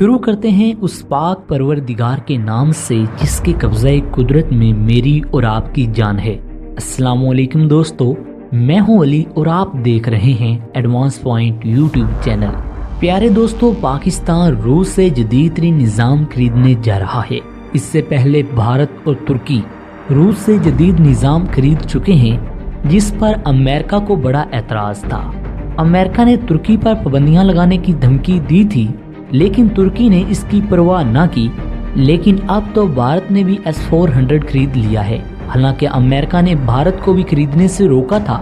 شروع کرتے ہیں اس پاک پروردگار کے نام سے جس کے قبضہ قدرت میں میری اور آپ کی جان ہے۔ السلام علیکم دوستو، میں ہوں علی اور آپ دیکھ رہے ہیں ایڈوانس پوائنٹ یوٹیوب چینل۔ پیارے دوستو، پاکستان روس سے جدید ترین نظام خریدنے جا رہا ہے۔ اس سے پہلے بھارت اور ترکی روس سے جدید نظام خرید چکے ہیں، جس پر امریکہ کو بڑا اعتراض تھا۔ امریکہ نے ترکی پر پابندیاں لگانے کی دھمکی دی تھی، لیکن ترکی نے اس کی پرواہ نہ کی۔ لیکن اب تو بھارت نے بھی S-400 خرید لیا ہے، حالانکہ امریکہ نے بھارت کو بھی خریدنے سے روکا تھا۔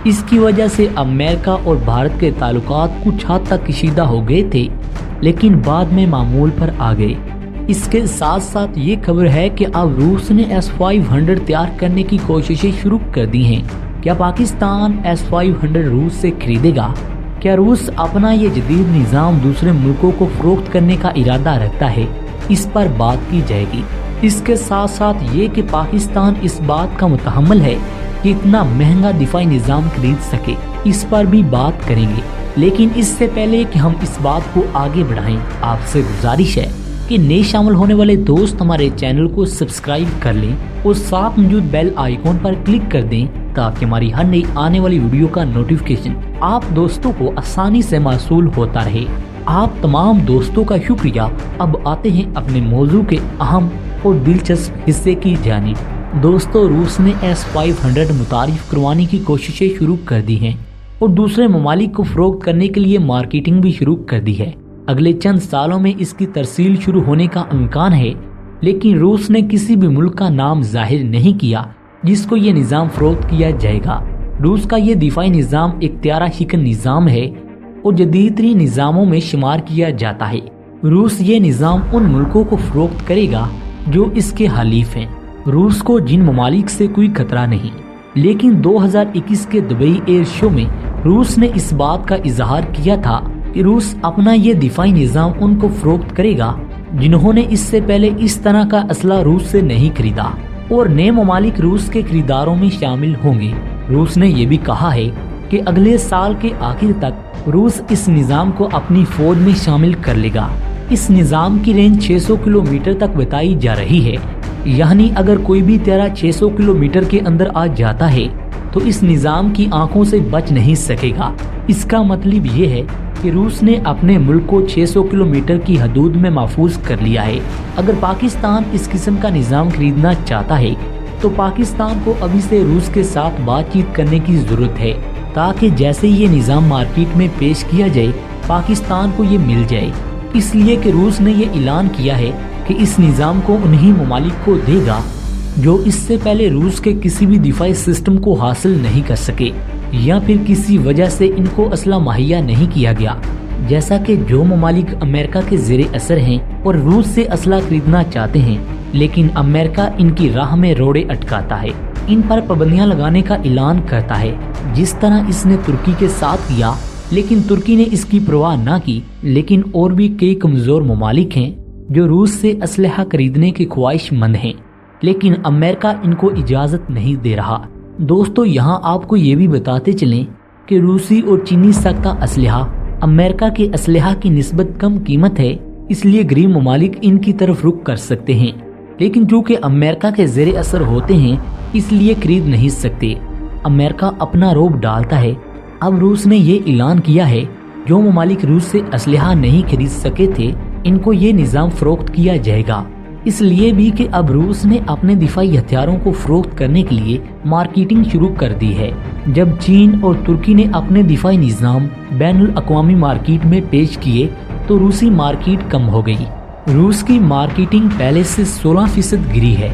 اس کی وجہ سے امریکہ اور بھارت کے تعلقات کچھ حد تک کشیدہ ہو گئے تھے، لیکن بعد میں معمول پر آ گئے۔ اس کے ساتھ ساتھ یہ خبر ہے کہ اب روس نے S-500 تیار کرنے کی کوششیں شروع کر دی ہیں۔ کیا پاکستان S-500 روس سے خریدے گا؟ کیا روس اپنا یہ جدید نظام دوسرے ملکوں کو فروخت کرنے کا ارادہ رکھتا ہے؟ اس پر بات کی جائے گی۔ اس کے ساتھ ساتھ یہ کہ پاکستان اس بات کا متحمل ہے کہ اتنا مہنگا دفاعی نظام خرید سکے، اس پر بھی بات کریں گے۔ لیکن اس سے پہلے کہ ہم اس بات کو آگے بڑھائیں، آپ سے گزارش ہے کہ نئے شامل ہونے والے دوست ہمارے چینل کو سبسکرائب کر لیں اور ساتھ موجود بیل آئیکن پر کلک کر دیں تاکہ ہماری ہر نئی آنے والی ویڈیو کا نوٹیفیکیشن آپ دوستوں کو آسانی سے موصول ہوتا رہے۔ آپ تمام دوستوں کا شکریہ۔ اب آتے ہیں اپنے موضوع کے اہم اور دلچسپ حصے کی جانب۔ دوستو، روس نے S-500 متعارف کروانے کی کوششیں شروع کر دی ہیں اور دوسرے ممالک کو فروخت کرنے کے لیے مارکیٹنگ بھی شروع کر دی ہے۔ اگلے چند سالوں میں اس کی ترسیل شروع ہونے کا امکان ہے، لیکن روس نے کسی بھی ملک کا نام ظاہر نہیں کیا جس کو یہ نظام فروخت کیا جائے گا۔ روس کا یہ دفاعی نظام اختیارہ شکن نظام ہے اور جدید ترین نظاموں میں شمار کیا جاتا ہے۔ روس یہ نظام ان ملکوں کو فروخت کرے گا جو اس کے حلیف ہیں۔ روس کو جن ممالک سے کوئی خطرہ نہیں، لیکن 2021 کے دبئی ایئر شو میں روس نے اس بات کا اظہار کیا تھا کہ روس اپنا یہ دفاعی نظام ان کو فروخت کرے گا جنہوں نے اس سے پہلے اس طرح کا اسلحہ روس سے نہیں خریدا، اور نئے ممالک روس کے خریداروں میں شامل ہوں گے۔ روس نے یہ بھی کہا ہے کہ اگلے سال کے آخر تک روس اس نظام کو اپنی فوج میں شامل کر لے گا۔ اس نظام کی رینج 600 کلومیٹر تک بتائی جا رہی ہے، یعنی اگر کوئی بھی تیرا 600 کلومیٹر کے اندر آ جاتا ہے تو اس نظام کی آنکھوں سے بچ نہیں سکے گا۔ اس کا مطلب یہ ہے کہ روس نے اپنے ملک کو 600 کلومیٹر کی حدود میں محفوظ کر لیا ہے۔ اگر پاکستان اس قسم کا نظام خریدنا چاہتا ہے تو پاکستان کو ابھی سے روس کے ساتھ بات چیت کرنے کی ضرورت ہے، تاکہ جیسے یہ نظام مارکیٹ میں پیش کیا جائے پاکستان کو یہ مل جائے۔ اس لیے کہ روس نے یہ اعلان کیا ہے کہ اس نظام کو انہی ممالک کو دے گا جو اس سے پہلے روس کے کسی بھی دفاعی سسٹم کو حاصل نہیں کر سکے، یا پھر کسی وجہ سے ان کو اسلحہ مہیا نہیں کیا گیا، جیسا کہ جو ممالک امریکہ کے زیر اثر ہیں اور روس سے اسلحہ خریدنا چاہتے ہیں، لیکن امریکہ ان کی راہ میں روڑے اٹکاتا ہے، ان پر پابندیاں لگانے کا اعلان کرتا ہے، جس طرح اس نے ترکی کے ساتھ کیا۔ لیکن ترکی نے اس کی پرواہ نہ کی۔ لیکن اور بھی کئی کمزور ممالک ہیں جو روس سے اسلحہ خریدنے کے خواہش مند ہیں، لیکن امریکہ ان کو اجازت نہیں دے رہا۔ دوستو، یہاں آپ کو یہ بھی بتاتے چلیں کہ روسی اور چینی ساختہ اسلحہ امریکہ کے اسلحہ کی نسبت کم قیمت ہے، اس لیے غریب ممالک ان کی طرف رخ کر سکتے ہیں، لیکن چونکہ امریکہ کے زیر اثر ہوتے ہیں اس لیے خرید نہیں سکتے۔ امریکہ اپنا روب ڈالتا ہے۔ اب روس نے یہ اعلان کیا ہے جو ممالک روس سے اسلحہ نہیں خرید سکے تھے ان کو یہ نظام فروخت کیا جائے گا، اس لیے بھی کہ اب روس نے اپنے دفاعی ہتھیاروں کو فروخت کرنے کے لیے مارکیٹنگ شروع کر دی ہے۔ جب چین اور ترکی نے اپنے دفاعی نظام بین الاقوامی مارکیٹ میں پیش کیے تو روسی مارکیٹ کم ہو گئی۔ روس کی مارکیٹنگ پہلے سے 16% گری ہے۔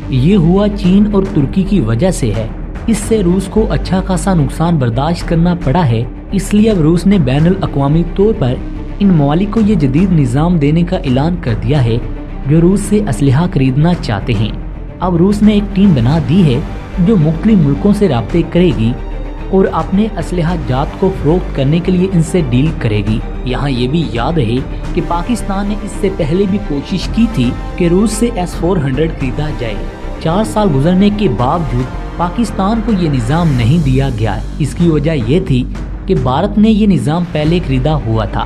یہ ہوا چین اور ترکی کی وجہ سے ہے۔ اس سے روس کو اچھا خاصا نقصان برداشت کرنا پڑا ہے، اس لیے اب روس نے بین الاقوامی طور پر ان ممالک کو یہ جدید نظام دینے کا اعلان کر دیا ہے جو روس سے اسلحہ خریدنا چاہتے ہیں۔ اب روس نے ایک ٹیم بنا دی ہے جو مختلف ملکوں سے رابطے کرے گی اور اپنے اسلحہ جات کو فروخت کرنے کے لیے ان سے ڈیل کرے گی۔ یہاں یہ بھی یاد رہے کہ پاکستان نے اس سے پہلے بھی کوشش کی تھی کہ روس سے S-400 خریدا جائے۔ 4 سال گزرنے کے باوجود پاکستان کو یہ نظام نہیں دیا گیا۔ اس کی وجہ یہ تھی کہ بھارت نے یہ نظام پہلے خریدا ہوا تھا،